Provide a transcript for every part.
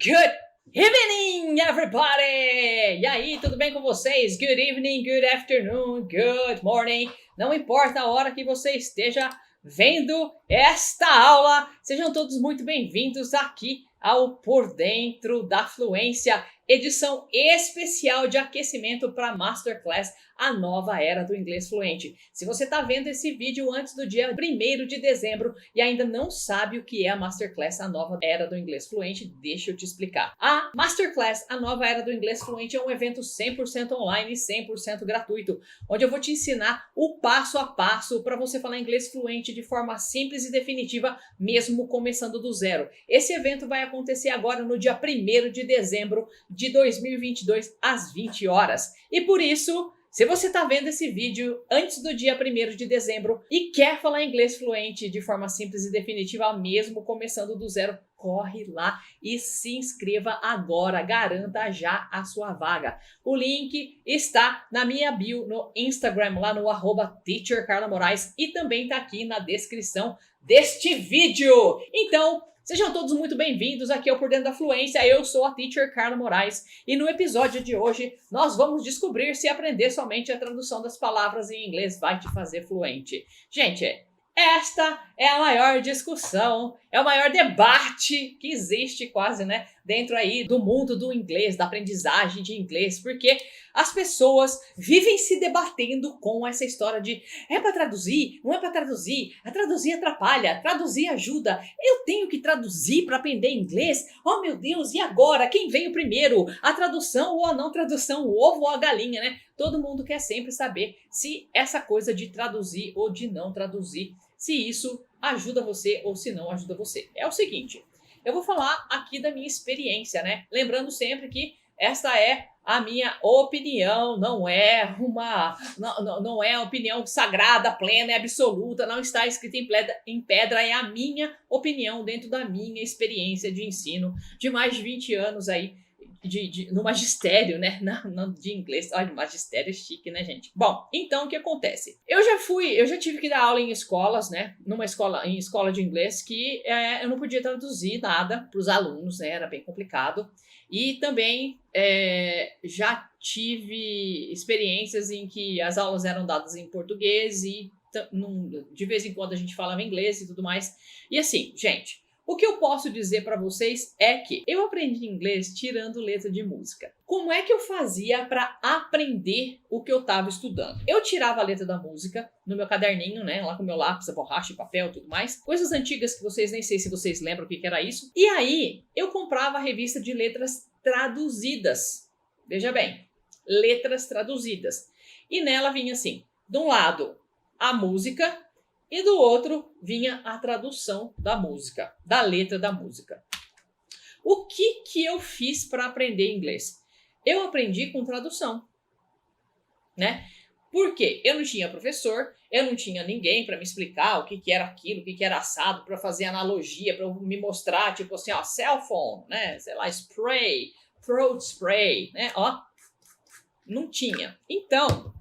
Good evening, everybody! E aí, tudo bem com vocês? Good evening, good afternoon, good morning. Não importa a hora que você esteja vendo esta aula, sejam todos muito bem-vindos aqui ao Por Dentro da Fluência, edição especial de aquecimento para Masterclass, a nova era do inglês fluente. Se você está vendo esse vídeo antes do dia 1º de dezembro e ainda não sabe o que é a Masterclass, a nova era do inglês fluente, deixa eu te explicar. A Masterclass, a nova era do inglês fluente, é um evento 100% online e 100% gratuito, onde eu vou te ensinar o passo a passo para você falar inglês fluente de forma simples e definitiva, mesmo começando do zero. Esse evento vai acontecer agora no dia 1º de dezembro de 2022, às 20 horas. E por isso, se você está vendo esse vídeo antes do dia 1º de dezembro e quer falar inglês fluente de forma simples e definitiva, mesmo começando do zero, corre lá e se inscreva agora, garanta já a sua vaga. O link está na minha bio no Instagram, lá no @teachercarlamoraes, e também está aqui na descrição deste vídeo. Então, sejam todos muito bem-vindos aqui ao Por Dentro da Fluência. Eu sou a Teacher Carla Moraes e no episódio de hoje nós vamos descobrir se aprender somente a tradução das palavras em inglês vai te fazer fluente. Gente, esta é a maior discussão, é o maior debate que existe quase, né, dentro aí do mundo do inglês, da aprendizagem de inglês, porque as pessoas vivem se debatendo com essa história de é para traduzir, não é para traduzir, a traduzir atrapalha, traduzir ajuda, eu tenho que traduzir para aprender inglês, oh meu Deus, e agora? Quem veio primeiro? A tradução ou a não tradução, o ovo ou a galinha, né? Todo mundo quer sempre saber se essa coisa de traduzir ou de não traduzir, se isso ajuda você ou se não ajuda você. É o seguinte, eu vou falar aqui da minha experiência, né? Lembrando sempre que esta é a minha opinião, não é uma opinião sagrada, plena e absoluta, não está escrita em pedra, é a minha opinião dentro da minha experiência de ensino de mais de 20 anos aí, no magistério, né, de inglês. Olha, magistério é chique, né, gente? Bom, então o que acontece? Eu já tive que dar aula em escolas, né, em escola de inglês, que eu não podia traduzir nada para os alunos, né, era bem complicado. E também já tive experiências em que as aulas eram dadas em português e de vez em quando a gente falava inglês e tudo mais. E assim, gente, o que eu posso dizer para vocês é que eu aprendi inglês tirando letra de música. Como é que eu fazia para aprender o que eu estava estudando? Eu tirava a letra da música no meu caderninho, né, lá com meu lápis, a borracha, papel e tudo mais. Coisas antigas que vocês nem sei se vocês lembram o que era isso. E aí eu comprava a revista de letras traduzidas. Veja bem, letras traduzidas. E nela vinha assim, de um lado a música, e do outro vinha a tradução da música, da letra da música. O que eu fiz para aprender inglês? Eu aprendi com tradução, né? Porque eu não tinha professor, eu não tinha ninguém para me explicar o que era aquilo, o que era assado, para fazer analogia, para me mostrar, tipo assim, ó, cell phone, né? Sei lá, spray, throat spray, né? Ó, não tinha. Então,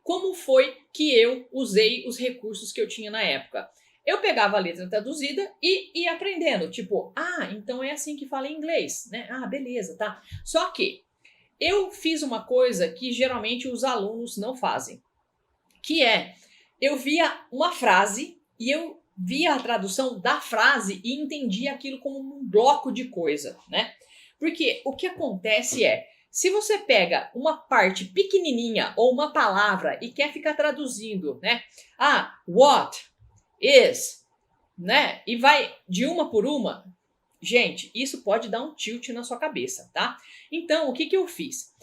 como foi que eu usei os recursos que eu tinha na época? Eu pegava a letra traduzida e ia aprendendo. Tipo, então é assim que fala em inglês, né? Beleza, tá. Só que eu fiz uma coisa que geralmente os alunos não fazem. Que é, eu via uma frase e eu via a tradução da frase e entendia aquilo como um bloco de coisa, né? Porque o que acontece é, se você pega uma parte pequenininha ou uma palavra e quer ficar traduzindo, né? What is, né? E vai de uma por uma, gente, isso pode dar um tilt na sua cabeça, tá? Então, o que eu fiz?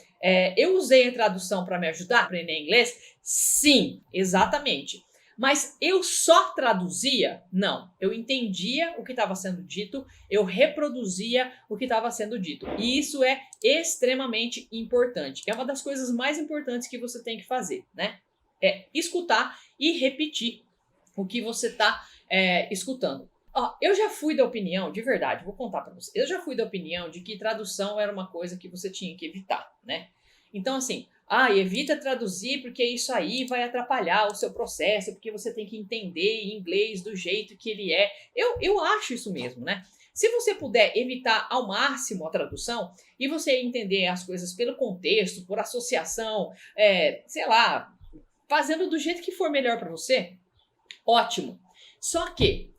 Eu usei a tradução para me ajudar a aprender inglês? Sim, exatamente. Mas eu só traduzia? Não. Eu entendia o que estava sendo dito, eu reproduzia o que estava sendo dito. E isso é extremamente importante. É uma das coisas mais importantes que você tem que fazer, né? É escutar e repetir o que você está escutando. Eu já fui da opinião, de verdade, vou contar para você. Eu já fui da opinião de que tradução era uma coisa que você tinha que evitar, né? Então, assim, evita traduzir porque isso aí vai atrapalhar o seu processo, porque você tem que entender inglês do jeito que ele é. Eu acho isso mesmo, né? Se você puder evitar ao máximo a tradução e você entender as coisas pelo contexto, por associação, sei lá, fazendo do jeito que for melhor para você, ótimo. Só que,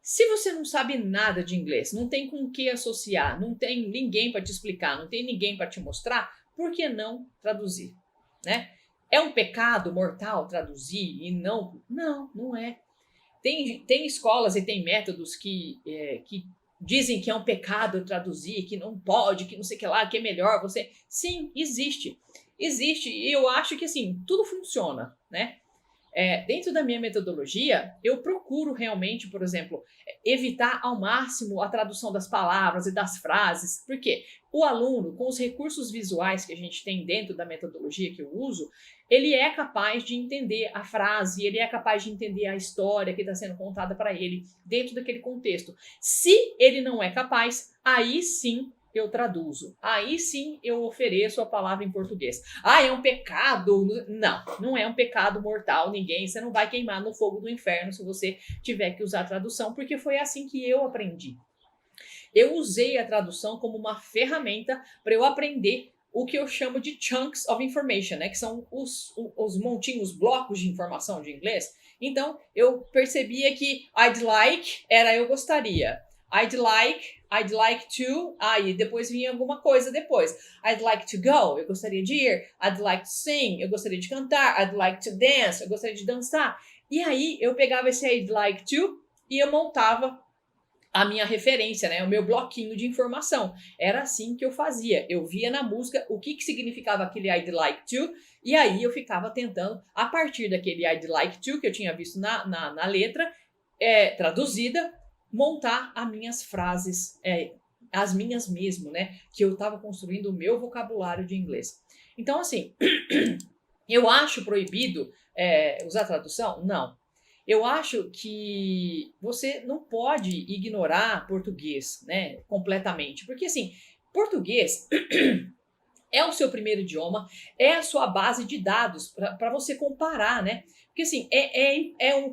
se você não sabe nada de inglês, não tem com o que associar, não tem ninguém para te explicar, não tem ninguém para te mostrar, por que não traduzir, né? É um pecado mortal traduzir e não? Não, não é. Tem escolas e tem métodos que dizem que é um pecado traduzir, que não pode, que não sei o que lá, que é melhor você... Sim, existe. Existe e eu acho que assim, tudo funciona, né? Dentro da minha metodologia, eu procuro realmente, por exemplo, evitar ao máximo a tradução das palavras e das frases, porque o aluno, com os recursos visuais que a gente tem dentro da metodologia que eu uso, ele é capaz de entender a frase, ele é capaz de entender a história que está sendo contada para ele dentro daquele contexto. Se ele não é capaz, aí sim eu traduzo. Aí sim eu ofereço a palavra em português. Ah, é um pecado? Não, não é um pecado mortal. Você não vai queimar no fogo do inferno se você tiver que usar a tradução, porque foi assim que eu aprendi. Eu usei a tradução como uma ferramenta para eu aprender o que eu chamo de chunks of information, né? Que são os montinhos, blocos de informação de inglês. Então, eu percebia que I'd like era eu gostaria. I'd like to, e depois vinha alguma coisa depois. I'd like to go, eu gostaria de ir. I'd like to sing, eu gostaria de cantar. I'd like to dance, eu gostaria de dançar. E aí eu pegava esse I'd like to e eu montava a minha referência, né? O meu bloquinho de informação. Era assim que eu fazia. Eu via na música o que significava aquele I'd like to, e aí eu ficava tentando, a partir daquele I'd like to, que eu tinha visto na letra, traduzida, montar as minhas frases, as minhas mesmo, né? Que eu estava construindo o meu vocabulário de inglês. Então, assim, eu acho proibido usar tradução? Não. Eu acho que você não pode ignorar português, né, completamente. Porque, assim, português é o seu primeiro idioma, é a sua base de dados para você comparar, né? Porque, assim,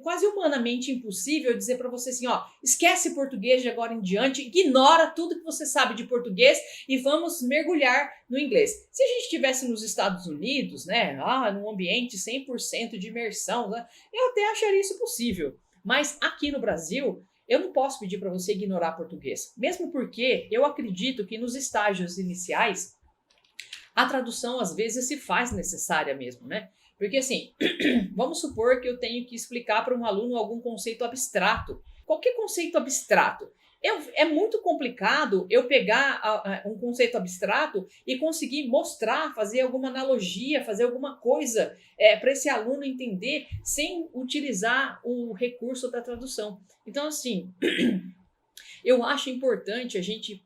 quase humanamente impossível dizer para você assim, ó, esquece português de agora em diante, ignora tudo que você sabe de português e vamos mergulhar no inglês. Se a gente estivesse nos Estados Unidos, né, num ambiente 100% de imersão, né, eu até acharia isso possível. Mas aqui no Brasil, eu não posso pedir para você ignorar português. Mesmo porque eu acredito que nos estágios iniciais, a tradução às vezes se faz necessária mesmo, né? Porque assim, vamos supor que eu tenho que explicar para um aluno algum conceito abstrato. Qualquer conceito abstrato. É muito complicado eu pegar um conceito abstrato e conseguir mostrar, fazer alguma analogia, fazer alguma coisa para esse aluno entender sem utilizar o recurso da tradução. Então, assim, eu acho importante a gente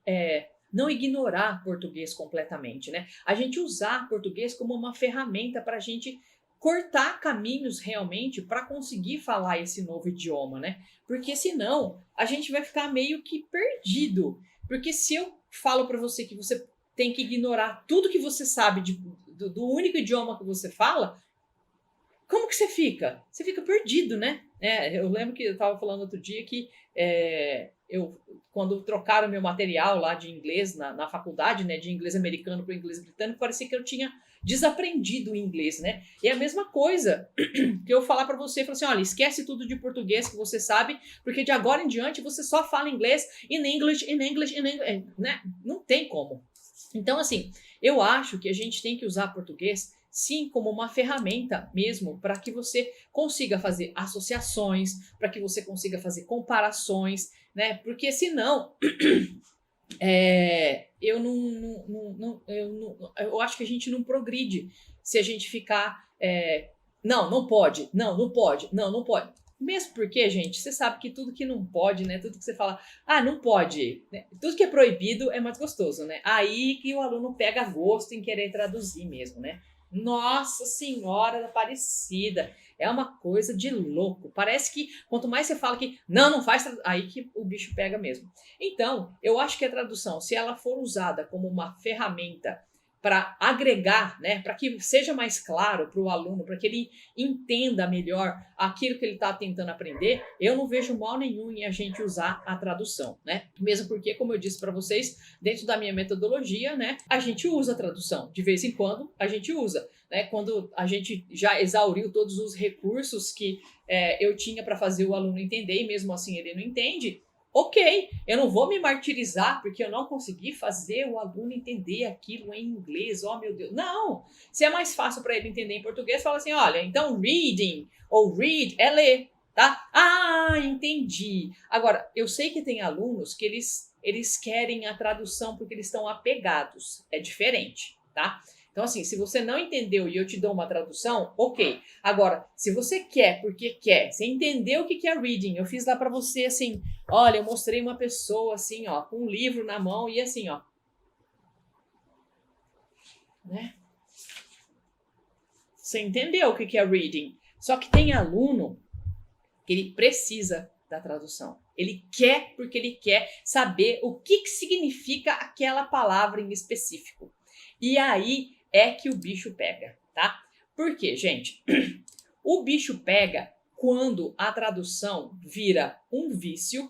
não ignorar português completamente, né? A gente usar português como uma ferramenta para a gente cortar caminhos realmente para conseguir falar esse novo idioma, né? Porque senão a gente vai ficar meio que perdido. Porque se eu falo para você que você tem que ignorar tudo que você sabe do único idioma que você fala, como que você fica? Você fica perdido, né? Eu lembro que eu estava falando outro dia que quando trocaram meu material lá de inglês na faculdade, né, de inglês americano para o inglês britânico, parecia que eu tinha desaprendido o inglês, né? E é a mesma coisa que eu falar para você, falar assim, olha, esquece tudo de português que você sabe, porque de agora em diante você só fala inglês in English, né? Não tem como. Então, assim, eu acho que a gente tem que usar português sim como uma ferramenta mesmo para que você consiga fazer associações, para que você consiga fazer comparações, né? Porque senão eu acho que a gente não progride se a gente ficar não pode. Mesmo porque, gente, você sabe que tudo que não pode, né? Tudo que você fala, não pode, né? Tudo que é proibido é mais gostoso, né? Aí que o aluno pega gosto em querer traduzir mesmo, né? Nossa Senhora da Aparecida, é uma coisa de louco. Parece que quanto mais você fala que não faz, aí que o bicho pega mesmo. Então, eu acho que a tradução, se ela for usada como uma ferramenta para agregar, né, para que seja mais claro para o aluno, para que ele entenda melhor aquilo que ele está tentando aprender, eu não vejo mal nenhum em a gente usar a tradução, né? Mesmo porque, como eu disse para vocês, dentro da minha metodologia, né, a gente usa a tradução. De vez em quando, a gente usa, né? Quando a gente já exauriu todos os recursos que eu tinha para fazer o aluno entender e mesmo assim ele não entende, ok, eu não vou me martirizar porque eu não consegui fazer o aluno entender aquilo em inglês, oh meu Deus. Não, se é mais fácil para ele entender em português, fala assim, olha, então reading ou read é ler, tá? Ah, entendi. Agora, eu sei que tem alunos que eles querem a tradução porque eles estão apegados, é diferente, tá? Então, assim, se você não entendeu e eu te dou uma tradução, ok. Agora, se você quer porque quer, você entendeu o que é reading, eu fiz lá para você, assim, olha, eu mostrei uma pessoa, assim, ó, com um livro na mão e assim, ó. Né? Você entendeu o que é reading. Só que tem aluno que ele precisa da tradução. Ele quer porque ele quer saber o que significa aquela palavra em específico. E aí é que o bicho pega, tá? Por quê, gente? O bicho pega quando a tradução vira um vício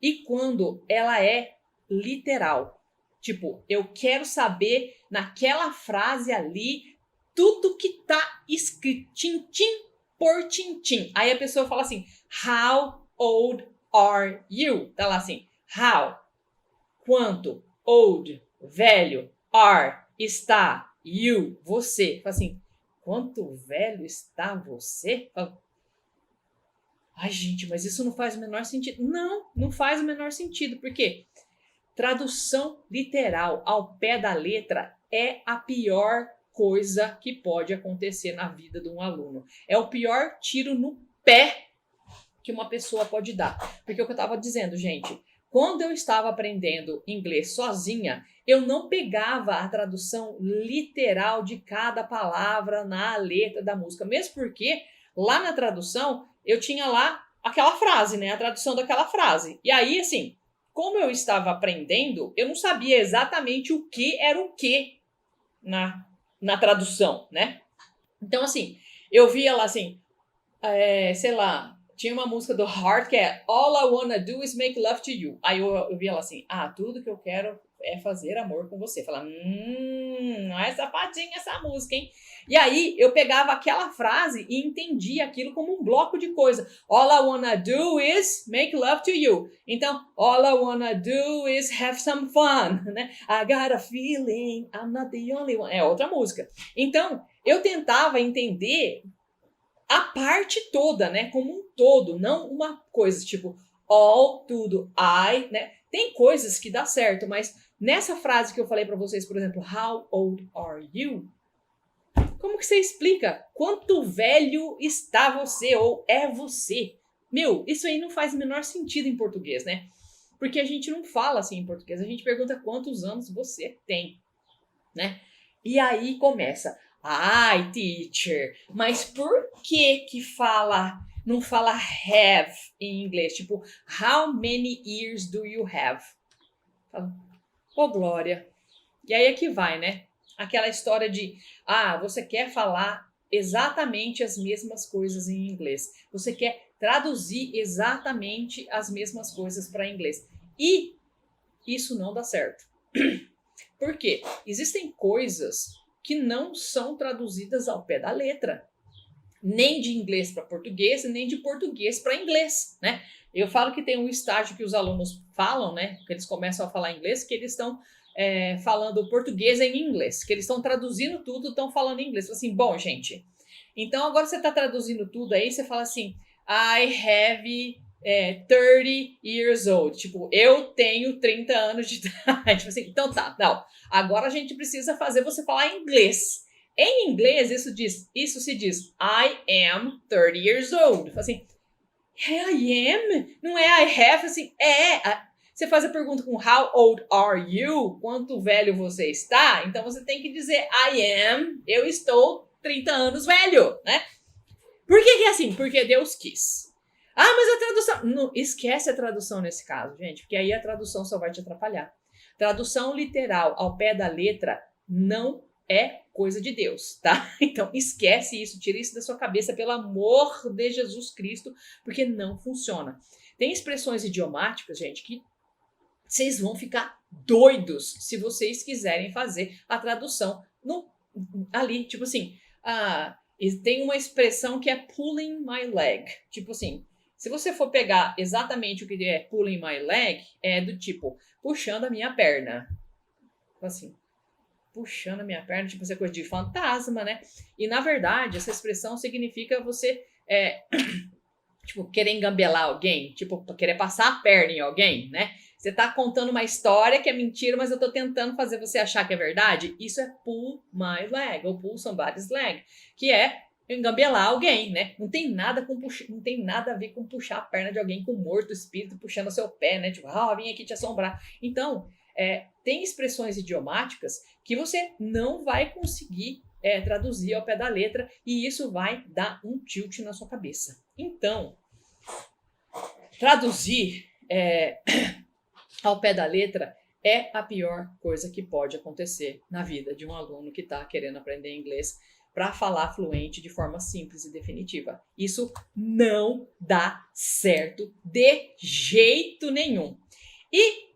e quando ela é literal. Tipo, eu quero saber naquela frase ali tudo que tá escrito tintim por tintim. Aí a pessoa fala assim, how old are you? Tá lá assim, how, quanto, old, velho, are, está, you, você. Fala assim, quanto velho está você? Fala, ai, gente, mas isso não faz o menor sentido. Não faz o menor sentido. Por quê? Tradução literal ao pé da letra é a pior coisa que pode acontecer na vida de um aluno. É o pior tiro no pé que uma pessoa pode dar. Porque é o que eu estava dizendo, gente, quando eu estava aprendendo inglês sozinha, eu não pegava a tradução literal de cada palavra na letra da música. Mesmo porque lá na tradução eu tinha lá aquela frase, né? A tradução daquela frase. E aí, assim, como eu estava aprendendo, eu não sabia exatamente o que era o que na tradução, né? Então, assim, eu via lá assim, sei lá, tinha uma música do Heart que é All I Wanna Do Is Make Love to You. Aí eu via ela assim, tudo que eu quero é fazer amor com você. Fala, não é safadinha essa música, hein? E aí eu pegava aquela frase e entendia aquilo como um bloco de coisa. All I wanna do is make love to you. Então, all I wanna do is have some fun, né? I got a feeling I'm not the only one. É outra música. Então, eu tentava entender a parte toda, né? Como um todo, não uma coisa tipo all, tudo, I, né? Tem coisas que dá certo, mas nessa frase que eu falei para vocês, por exemplo, how old are you? Como que você explica quanto velho está você ou é você? Meu, isso aí não faz o menor sentido em português, né? Porque a gente não fala assim em português, a gente pergunta quantos anos você tem, né? E aí começa, ai, teacher, mas por que não fala have em inglês? Tipo, how many years do you have? Ô, Glória. E aí é que vai, né? Aquela história de, você quer falar exatamente as mesmas coisas em inglês. Você quer traduzir exatamente as mesmas coisas para inglês. E isso não dá certo. Por quê? Existem coisas que não são traduzidas ao pé da letra. Nem de inglês para português, nem de português para inglês, né? Eu falo que tem um estágio que os alunos falam, né? Que eles começam a falar inglês, que eles estão falando português em inglês, que eles estão traduzindo tudo, estão falando em inglês. Assim, bom, gente, então agora você está traduzindo tudo aí, você fala assim, I have 30 years old. Tipo, eu tenho 30 anos de idade. Tipo assim, então tá, não. Agora a gente precisa fazer você falar inglês. Em inglês, isso se diz I am 30 years old. Assim, I am? Não é I have? Assim, Você faz a pergunta com how old are you? Quanto velho você está? Então você tem que dizer I am, eu estou 30 anos velho, né? Por que é assim? Porque Deus quis. Mas a tradução... Não, esquece a tradução nesse caso, gente, porque aí a tradução só vai te atrapalhar. Tradução literal ao pé da letra não é coisa de Deus, tá? Então esquece isso, tira isso da sua cabeça, pelo amor de Jesus Cristo, porque não funciona. Tem expressões idiomáticas, gente, que vocês vão ficar doidos se vocês quiserem fazer a tradução ali, tipo assim, tem uma expressão que é pulling my leg, tipo assim, se você for pegar exatamente o que é pulling my leg, é do tipo, puxando a minha perna, assim, puxando a minha perna, tipo, essa coisa de fantasma, né? E na verdade, essa expressão significa você tipo, querer engambelar alguém, tipo, querer passar a perna em alguém, né? Você tá contando uma história que é mentira, mas eu tô tentando fazer você achar que é verdade. Isso é pull my leg, ou pull somebody's leg, que é engambelar alguém, né? Não tem nada não tem nada a ver com puxar a perna de alguém com morto espírito puxando o seu pé, né? Tipo, vim aqui te assombrar. Então, tem expressões idiomáticas que você não vai conseguir traduzir ao pé da letra e isso vai dar um tilt na sua cabeça. Então, traduzir ao pé da letra é a pior coisa que pode acontecer na vida de um aluno que está querendo aprender inglês para falar fluente de forma simples e definitiva. Isso não dá certo de jeito nenhum. E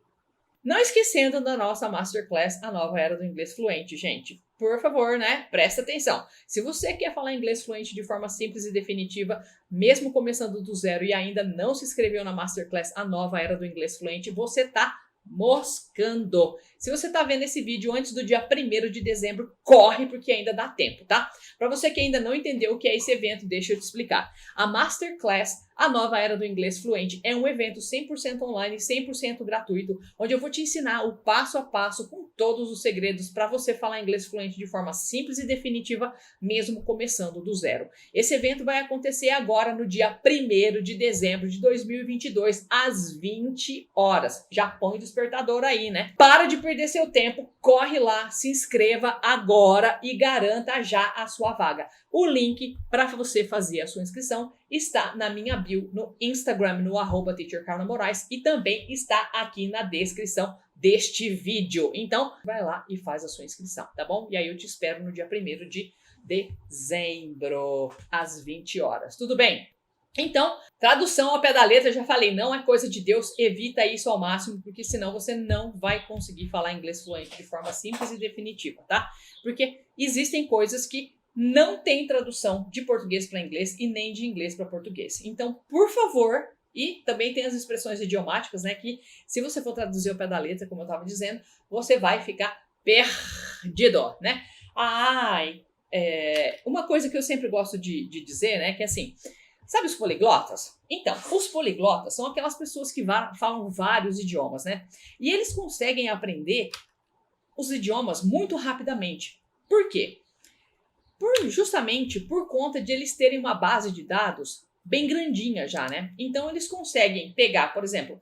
não esquecendo da nossa Masterclass, a nova era do inglês fluente, gente. Por favor, né? Presta atenção. Se você quer falar inglês fluente de forma simples e definitiva, mesmo começando do zero e ainda não se inscreveu na Masterclass, a nova era do inglês fluente, você tá moscando. Se você tá vendo esse vídeo antes do dia 1º de dezembro, corre porque ainda dá tempo, tá? Para você que ainda não entendeu o que é esse evento, deixa eu te explicar. A Masterclass, a nova era do inglês fluente, é um evento 100% online, 100% gratuito, onde eu vou te ensinar o passo a passo com todos os segredos para você falar inglês fluente de forma simples e definitiva, mesmo começando do zero. Esse evento vai acontecer agora no dia 1º de dezembro de 2022, às 20 horas. Já põe o despertador aí, né? Para de perder seu tempo, corre lá, se inscreva agora e garanta já a sua vaga. O link para você fazer a sua inscrição está na minha bio no Instagram, no @teachercarlamoraes, e também está aqui na descrição deste vídeo. Então, vai lá e faz a sua inscrição, tá bom? E aí eu te espero no dia 1º de dezembro, às 20 horas. Tudo bem? Então, tradução ao pé da letra, já falei, não é coisa de Deus, evita isso ao máximo, porque senão você não vai conseguir falar inglês fluente de forma simples e definitiva, tá? Porque existem coisas que não tem tradução de português para inglês e nem de inglês para português. Então, por favor, e também tem as expressões idiomáticas, né, que se você for traduzir ao pé da letra, como eu estava dizendo, você vai ficar perdido, né? Uma coisa que eu sempre gosto de dizer, né, que é assim, sabe os poliglotas? Então, os poliglotas são aquelas pessoas que falam vários idiomas, né? E eles conseguem aprender os idiomas muito rapidamente. Por quê? Justamente por conta de eles terem uma base de dados bem grandinha já, né? Então eles conseguem pegar, por exemplo,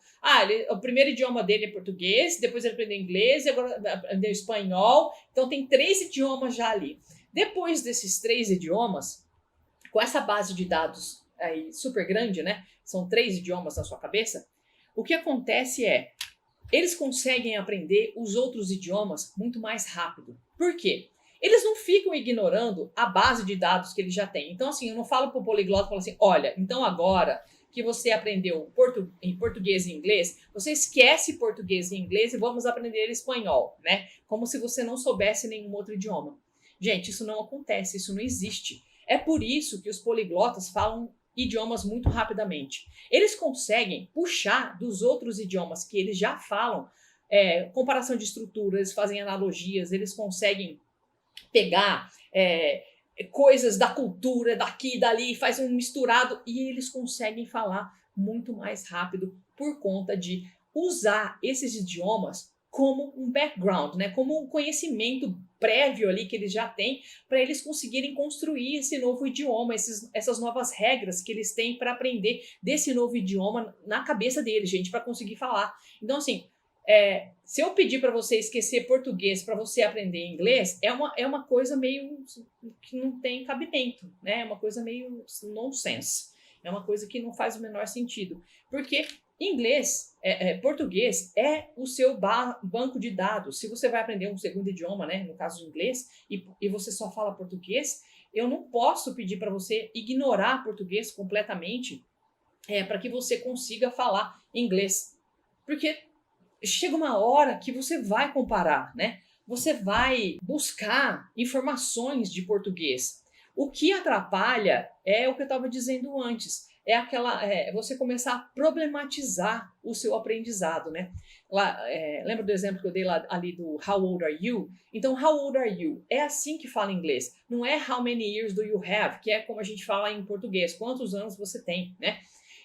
o primeiro idioma dele é português, depois ele aprendeu inglês, agora aprendeu espanhol, então tem 3 idiomas já ali. Depois desses 3 idiomas, com essa base de dados aí super grande, né? São 3 idiomas na sua cabeça. O que acontece é, eles conseguem aprender os outros idiomas muito mais rápido. Por quê? Eles não ficam ignorando a base de dados que eles já têm. Então, assim, eu não falo para o poliglota, falo assim, olha, então agora que você aprendeu em português e inglês, você esquece português e inglês e vamos aprender espanhol, né? Como se você não soubesse nenhum outro idioma. Gente, isso não acontece, isso não existe. É por isso que os poliglotas falam idiomas muito rapidamente. Eles conseguem puxar dos outros idiomas que eles já falam, comparação de estruturas, eles fazem analogias, eles conseguem pegar coisas da cultura, daqui e dali, faz um misturado e eles conseguem falar muito mais rápido por conta de usar esses idiomas como um background, né? Como um conhecimento prévio ali que eles já têm para eles conseguirem construir esse novo idioma, essas novas regras que eles têm para aprender desse novo idioma na cabeça deles, gente, para conseguir falar. Então, assim, se eu pedir para você esquecer português para você aprender inglês, é uma coisa meio que não tem cabimento, né? É uma coisa meio nonsense. É uma coisa que não faz o menor sentido. Porque Inglês, português é o seu banco de dados. Se você vai aprender um segundo idioma, né, no caso do inglês, e você só fala português, eu não posso pedir para você ignorar português completamente para que você consiga falar inglês. Porque chega uma hora que você vai comparar, né? Você vai buscar informações de português. O que atrapalha é o que eu estava dizendo antes. Você começar a problematizar o seu aprendizado, né? Lembra do exemplo que eu dei ali do How old are you? Então, how old are you? É assim que fala em inglês. Não é how many years do you have, que é como a gente fala em português. Quantos anos você tem, né?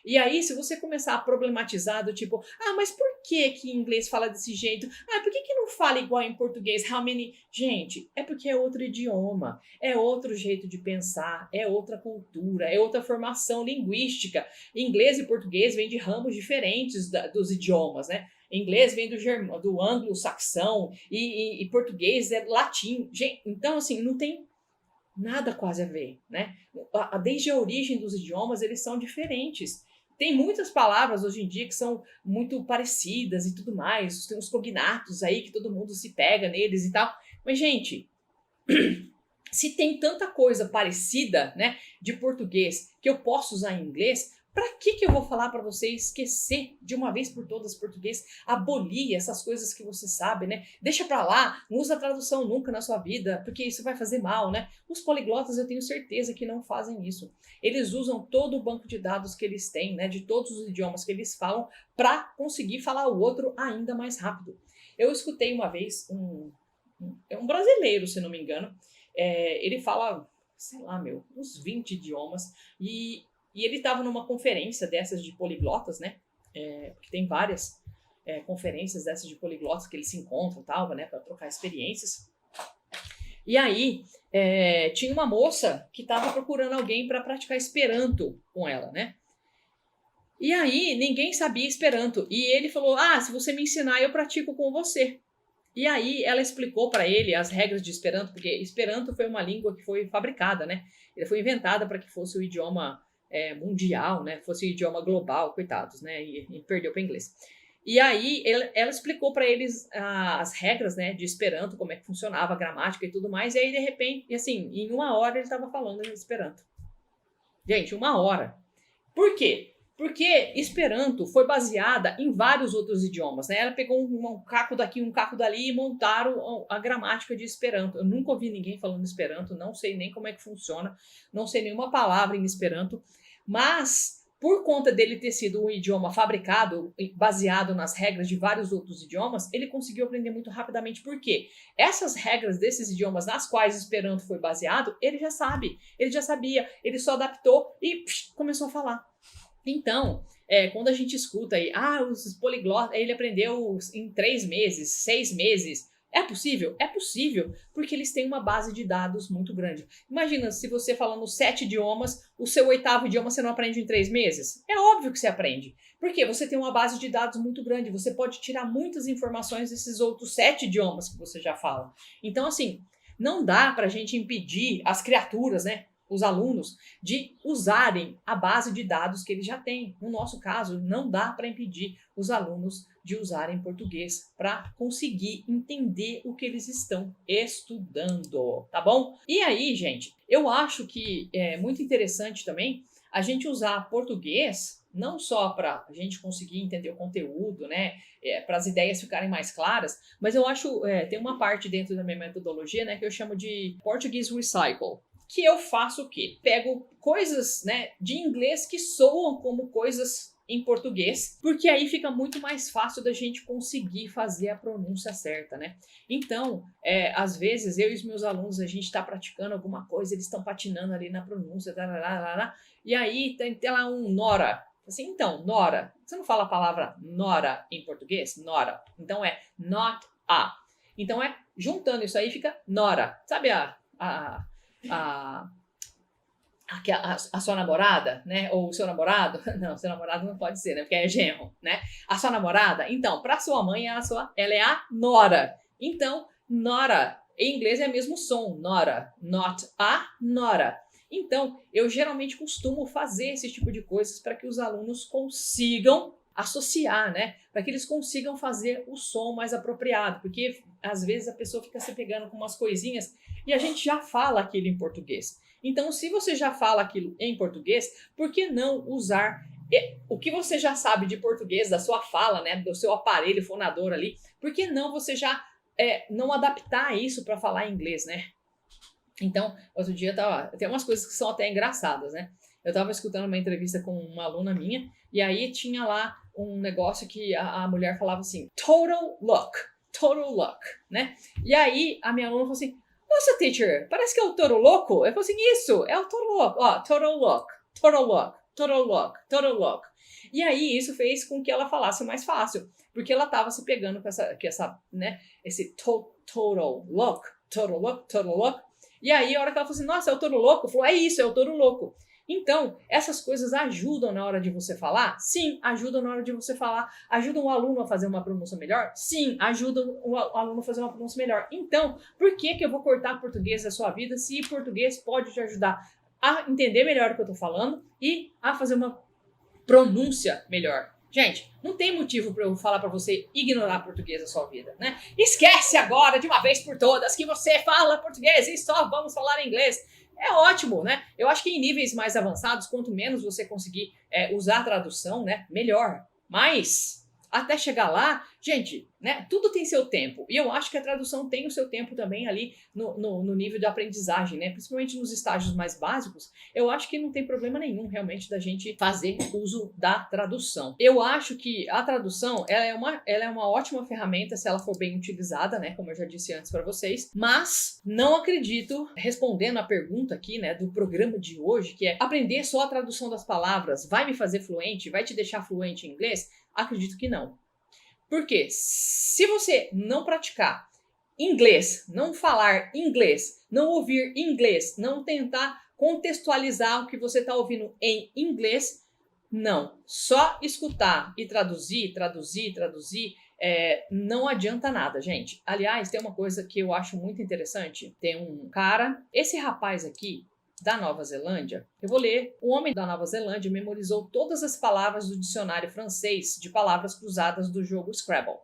E aí, se você começar a problematizar do tipo, mas por que em inglês fala desse jeito? Por que não fala igual em português? How many? Gente, é porque é outro idioma, é outro jeito de pensar, é outra cultura, é outra formação linguística. Inglês e português vêm de ramos diferentes dos idiomas, né? Inglês vem do anglo-saxão e português é latim. Gente, então, assim, não tem nada quase a ver, né? Desde a origem dos idiomas, eles são diferentes. Tem muitas palavras hoje em dia que são muito parecidas e tudo mais. Tem uns cognatos aí que todo mundo se pega neles e tal. Mas, gente, se tem tanta coisa parecida, né, de português que eu posso usar em inglês, para que eu vou falar para você esquecer de uma vez por todas português, abolir essas coisas que você sabe, né? Deixa para lá, não usa tradução nunca na sua vida, porque isso vai fazer mal, né? Os poliglotas eu tenho certeza que não fazem isso. Eles usam todo o banco de dados que eles têm, né, de todos os idiomas que eles falam, para conseguir falar o outro ainda mais rápido. Eu escutei uma vez um brasileiro, se não me engano, ele fala, sei lá, uns 20 idiomas, e ele estava numa conferência dessas de poliglotas, né? Porque tem várias conferências dessas de poliglotas que eles se encontram, tal, né? Para trocar experiências. E aí, tinha uma moça que estava procurando alguém para praticar Esperanto com ela, né? E aí, ninguém sabia Esperanto. E ele falou, se você me ensinar, eu pratico com você. E aí, ela explicou para ele as regras de Esperanto, porque Esperanto foi uma língua que foi fabricada, né? Ele foi inventada para que fosse o idioma mundial, né? Fosse o idioma global, coitados, né? E perdeu para inglês. E aí ela explicou para eles as regras, né, de Esperanto, como é que funcionava a gramática e tudo mais. E aí de repente, assim, em 1 hora ele estava falando em Esperanto. Gente, 1 hora. Por quê? Porque Esperanto foi baseada em vários outros idiomas, né? Ela pegou um caco daqui, um caco dali e montaram a gramática de Esperanto. Eu nunca ouvi ninguém falando Esperanto, não sei nem como é que funciona, não sei nenhuma palavra em Esperanto. Mas, por conta dele ter sido um idioma fabricado, baseado nas regras de vários outros idiomas, ele conseguiu aprender muito rapidamente. Por quê? Essas regras desses idiomas nas quais Esperanto foi baseado, ele já sabe, ele já sabia, ele só adaptou e começou a falar. Então, quando a gente escuta aí, os poliglotas, ele aprendeu em 3 meses, 6 meses, é possível? É possível, porque eles têm uma base de dados muito grande. Imagina, se você falando 7 idiomas, o seu 8º idioma você não aprende em 3 meses? É óbvio que você aprende. Porque você tem uma base de dados muito grande, você pode tirar muitas informações desses outros 7 idiomas que você já fala. Então, assim, não dá pra gente impedir as criaturas, né, os alunos, de usarem a base de dados que eles já têm. No nosso caso, não dá para impedir os alunos de usarem português para conseguir entender o que eles estão estudando, tá bom? E aí, gente, eu acho que é muito interessante também a gente usar português não só para a gente conseguir entender o conteúdo, né, para as ideias ficarem mais claras, mas eu acho, tem uma parte dentro da minha metodologia, né, que eu chamo de Portuguese Recycle, que eu faço o quê? Pego coisas, né, de inglês que soam como coisas em português, porque aí fica muito mais fácil da gente conseguir fazer a pronúncia certa, né? Então, às vezes, eu e os meus alunos, a gente está praticando alguma coisa, eles estão patinando ali na pronúncia, e aí tem lá um Nora. Assim, então, Nora, você não fala a palavra Nora em português? Nora. Então é not a. Então juntando isso aí fica Nora. Sabe a sua namorada, né? Ou o seu namorado? Não, seu namorado não pode ser, né? Porque é genro, né? A sua namorada? Então, para sua mãe, ela é a nora. Então, nora, em inglês é o mesmo som, nora. Not a, nora. Então, eu geralmente costumo fazer esse tipo de coisas para que os alunos consigam associar, né? Para que eles consigam fazer o som mais apropriado, porque às vezes a pessoa fica se pegando com umas coisinhas e a gente já fala aquilo em português. Então, se você já fala aquilo em português, por que não usar o que você já sabe de português, da sua fala, né, do seu aparelho fonador ali, por que não você já não adaptar isso para falar inglês, né? Então, outro dia tem umas coisas que são até engraçadas, né? Eu estava escutando uma entrevista com uma aluna minha, e aí tinha lá um negócio que a mulher falava assim, total luck, né? E aí a minha aluna falou assim, nossa, teacher, parece que é o Toro Louco. Eu falei assim, isso, é o Toro Louco, ó, total luck. E aí isso fez com que ela falasse mais fácil, porque ela estava se pegando com essa, né, esse total luck. E aí a hora que ela falou assim, nossa, é o Toro Louco? Falou, é isso, é o Toro Louco. Então, essas coisas ajudam na hora de você falar? Sim, ajudam na hora de você falar. Ajudam o aluno a fazer uma pronúncia melhor? Sim, ajudam o aluno a fazer uma pronúncia melhor. Então, por que eu vou cortar português da sua vida se português pode te ajudar a entender melhor o que eu tô falando e a fazer uma pronúncia melhor? Gente, não tem motivo para eu falar para você ignorar português da sua vida, né? Esquece agora, de uma vez por todas, que você fala português e só vamos falar inglês. É ótimo, né? Eu acho que em níveis mais avançados, quanto menos você conseguir usar a tradução, né, melhor. Mas, até chegar lá, gente, né, tudo tem seu tempo. E eu acho que a tradução tem o seu tempo também ali no nível de aprendizagem, né? Principalmente nos estágios mais básicos, eu acho que não tem problema nenhum realmente da gente fazer uso da tradução. Eu acho que a tradução, ela é uma ótima ferramenta se ela for bem utilizada, né? Como eu já disse antes para vocês. Mas não acredito, respondendo a pergunta aqui, né, do programa de hoje, que é aprender só a tradução das palavras vai me fazer fluente? Vai te deixar fluente em inglês? Acredito que não. Porque se você não praticar inglês, não falar inglês, não ouvir inglês, não tentar contextualizar o que você está ouvindo em inglês, não. Só escutar e traduzir, não adianta nada, gente. Aliás, tem uma coisa que eu acho muito interessante. Tem um cara, esse rapaz aqui, da Nova Zelândia, eu vou ler. O homem da Nova Zelândia memorizou todas as palavras do dicionário francês de palavras cruzadas do jogo Scrabble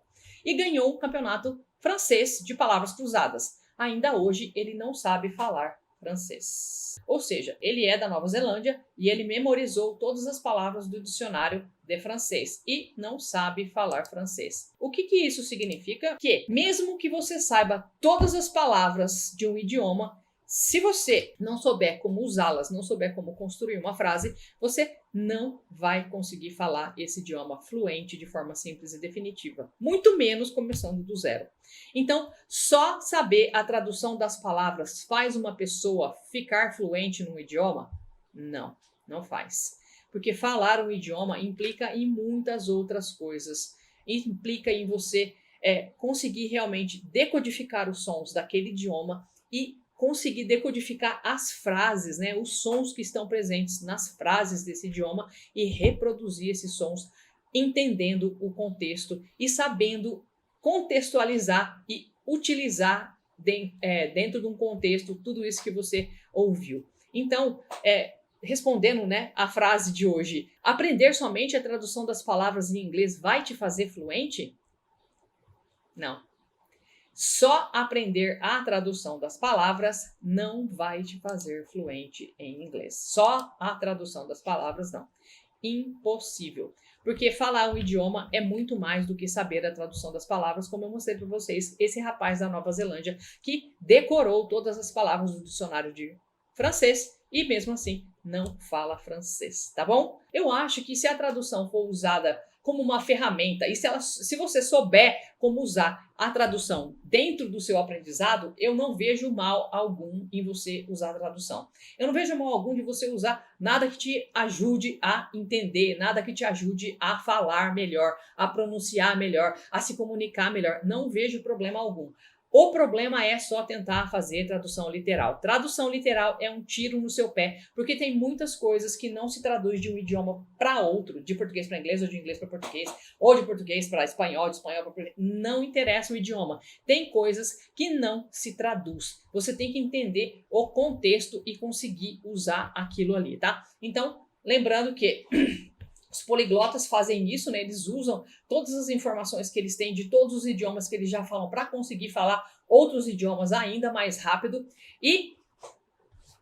e ganhou o campeonato francês de palavras cruzadas. Ainda hoje ele não sabe falar francês. Ou seja, ele é da Nova Zelândia e ele memorizou todas as palavras do dicionário de francês e não sabe falar francês. O que isso significa? Que mesmo que você saiba todas as palavras de um idioma, se você não souber como usá-las, não souber como construir uma frase, você não vai conseguir falar esse idioma fluente de forma simples e definitiva. Muito menos começando do zero. Então, só saber a tradução das palavras faz uma pessoa ficar fluente num idioma? Não, não faz. Porque falar um idioma implica em muitas outras coisas. Implica em você conseguir realmente decodificar os sons daquele idioma e conseguir decodificar as frases, né, os sons que estão presentes nas frases desse idioma e reproduzir esses sons, entendendo o contexto e sabendo contextualizar e utilizar dentro de um contexto tudo isso que você ouviu. Então, respondendo, né, a frase de hoje, aprender somente a tradução das palavras em inglês vai te fazer fluente? Não. Só aprender a tradução das palavras não vai te fazer fluente em inglês. Só a tradução das palavras não. Impossível. Porque falar um idioma é muito mais do que saber a tradução das palavras, como eu mostrei para vocês, esse rapaz da Nova Zelândia que decorou todas as palavras do dicionário de francês e mesmo assim não fala francês, tá bom? Eu acho que se a tradução for usada como uma ferramenta e se você souber como usar a tradução dentro do seu aprendizado, eu não vejo mal algum em você usar a tradução. Eu não vejo mal algum de você usar nada que te ajude a entender, nada que te ajude a falar melhor, a pronunciar melhor, a se comunicar melhor. Não vejo problema algum. O problema é só tentar fazer tradução literal. Tradução literal é um tiro no seu pé, porque tem muitas coisas que não se traduz de um idioma para outro, de português para inglês, ou de inglês para português, ou de português para espanhol, de espanhol para português. Não interessa o idioma. Tem coisas que não se traduz. Você tem que entender o contexto e conseguir usar aquilo ali, tá? Então, lembrando que Os poliglotas fazem isso, né? Eles usam todas as informações que eles têm de todos os idiomas que eles já falam para conseguir falar outros idiomas ainda mais rápido. E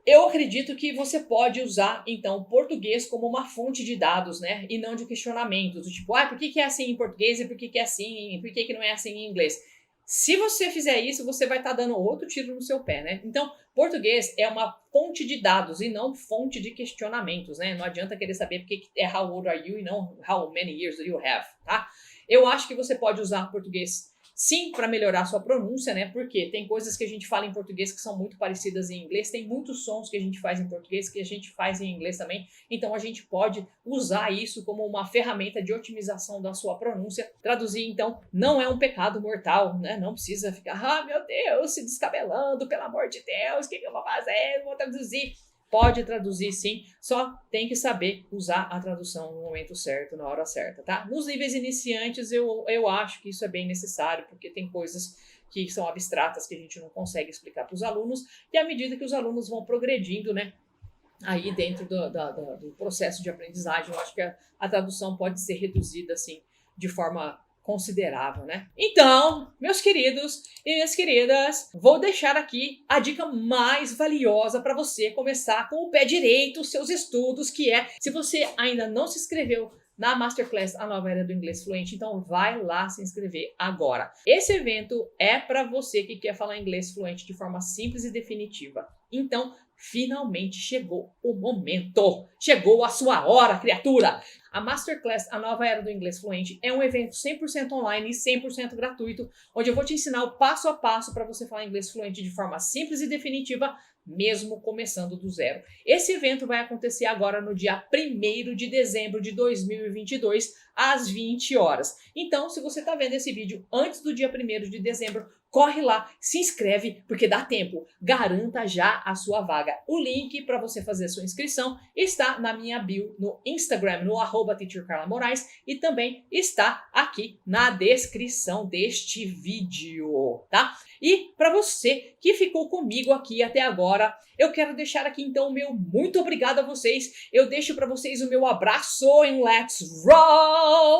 eu acredito que você pode usar, então, o português como uma fonte de dados, né? E não de questionamentos. Do tipo, por que é assim em português e por que é assim, por que não é assim em inglês? Se você fizer isso, você vai estar dando outro tiro no seu pé, né? Então, português é uma fonte de dados e não fonte de questionamentos, né? Não adianta querer saber porque é how old are you e não how many years do you have, tá? Eu acho que você pode usar português sim, para melhorar sua pronúncia, né? Porque tem coisas que a gente fala em português que são muito parecidas em inglês, tem muitos sons que a gente faz em português que a gente faz em inglês também. Então a gente pode usar isso como uma ferramenta de otimização da sua pronúncia. Traduzir, então, não é um pecado mortal, né? Não precisa ficar, meu Deus, se descabelando, pelo amor de Deus, o que eu vou fazer? Eu vou traduzir. Pode traduzir sim, só tem que saber usar a tradução no momento certo, na hora certa, tá? Nos níveis iniciantes eu acho que isso é bem necessário, porque tem coisas que são abstratas que a gente não consegue explicar para os alunos, e à medida que os alunos vão progredindo, né, aí dentro do processo de aprendizagem, eu acho que a tradução pode ser reduzida assim, de forma considerável, né? Então, meus queridos e minhas queridas, vou deixar aqui a dica mais valiosa para você começar com o pé direito os seus estudos, que é, se você ainda não se inscreveu na Masterclass A Nova Era do Inglês Fluente, então vai lá se inscrever agora. Esse evento é para você que quer falar inglês fluente de forma simples e definitiva. Então, finalmente chegou o momento. Chegou a sua hora, criatura! A Masterclass A Nova Era do Inglês Fluente é um evento 100% online e 100% gratuito, onde eu vou te ensinar o passo a passo para você falar inglês fluente de forma simples e definitiva, mesmo começando do zero. Esse evento vai acontecer agora no dia 1º de dezembro de 2022, às 20 horas. Então, se você está vendo esse vídeo antes do dia 1º de dezembro, corre lá, se inscreve, porque dá tempo. Garanta já a sua vaga. O link para você fazer a sua inscrição está na minha bio no Instagram, no @teachercarlamoraes, e também está aqui na descrição deste vídeo, tá? E para você que ficou comigo aqui até agora, eu quero deixar aqui então o meu muito obrigado a vocês. Eu deixo para vocês o meu abraço em Let's Roll!